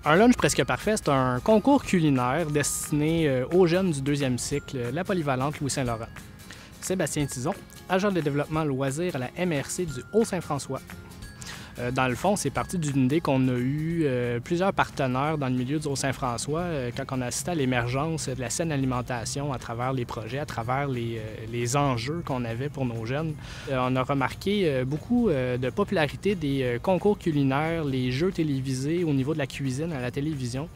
Un lunch presque parfait, c'est un concours culinaire destiné aux jeunes du deuxième cycle, la polyvalente Louis-Saint-Laurent. Sébastien Tison, agent de développement loisirs à la MRC du Haut-Saint-François. Dans le fond, c'est parti d'une idée qu'on a eue plusieurs partenaires dans le milieu du Haut-Saint-François quand on a assisté à l'émergence de la saine alimentation à travers les projets, à travers les enjeux qu'on avait pour nos jeunes. On a remarqué beaucoup de popularité des concours culinaires, les jeux télévisés au niveau de la cuisine à la télévision.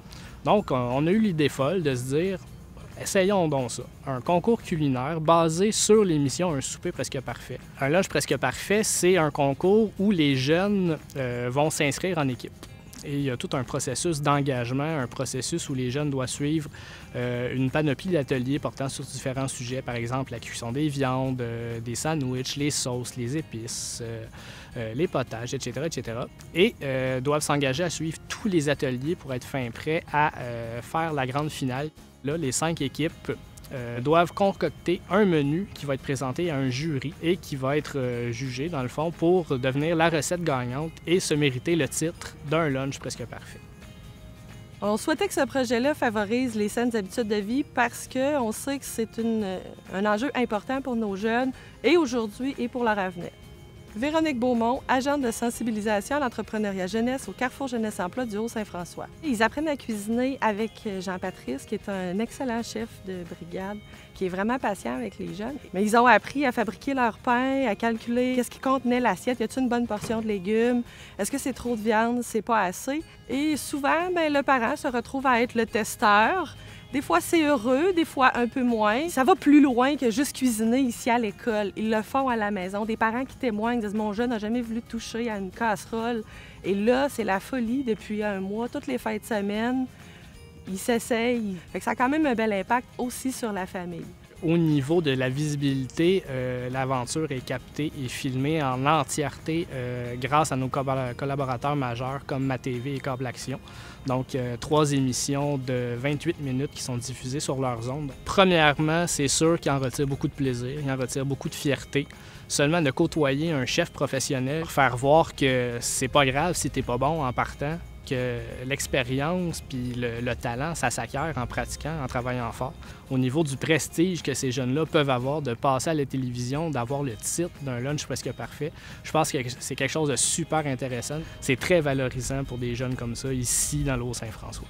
Donc, on a eu l'idée folle de se dire essayons donc ça. Un concours culinaire basé sur l'émission Un souper presque parfait. Un lunch presque parfait, c'est un concours où les jeunes vont s'inscrire en équipe. Et il y a tout un processus d'engagement, un processus où les jeunes doivent suivre une panoplie d'ateliers portant sur différents sujets, par exemple la cuisson des viandes, des sandwichs, les sauces, les épices, les potages, etc., etc. Et doivent s'engager à suivre tous les ateliers pour être fin prêts à faire la grande finale. Là, les 5 équipes doivent concocter un menu qui va être présenté à un jury et qui va être jugé, dans le fond, pour devenir la recette gagnante et se mériter le titre d'un lunch presque parfait. On souhaitait que ce projet-là favorise les saines habitudes de vie parce qu'on sait que c'est un enjeu important pour nos jeunes et aujourd'hui et pour leur avenir. Véronique Beaumont, agente de sensibilisation à l'entrepreneuriat jeunesse au Carrefour Jeunesse Emploi du Haut-Saint-François. Ils apprennent à cuisiner avec Jean-Patrice, qui est un excellent chef de brigade, qui est vraiment patient avec les jeunes. Mais ils ont appris à fabriquer leur pain, à calculer qu'est-ce qui contenait l'assiette. Y a-t-il une bonne portion de légumes? Est-ce que c'est trop de viande? C'est pas assez? Et souvent, le parent se retrouve à être le testeur. Des fois, c'est heureux, des fois un peu moins. Ça va plus loin que juste cuisiner ici à l'école. Ils le font à la maison. Des parents qui témoignent disent « Mon jeune n'a jamais voulu toucher à une casserole. » Et là, c'est la folie depuis un mois. Toutes les fêtes de semaine, ils s'essayent. Ça a quand même un bel impact aussi sur la famille. Au niveau de la visibilité, l'aventure est captée et filmée en entièreté grâce à nos collaborateurs majeurs comme MaTV et Câble Action. Donc, 3 émissions de 28 minutes qui sont diffusées sur leurs ondes. Premièrement, c'est sûr qu'ils en retirent beaucoup de plaisir, ils en retirent beaucoup de fierté. Seulement de côtoyer un chef professionnel, faire voir que c'est pas grave si t'es pas bon en partant, que l'expérience puis le talent, ça s'acquiert en pratiquant, en travaillant fort. Au niveau du prestige que ces jeunes-là peuvent avoir de passer à la télévision, d'avoir le titre d'un lunch presque parfait, je pense que c'est quelque chose de super intéressant. C'est très valorisant pour des jeunes comme ça, ici dans le Haut-Saint-François.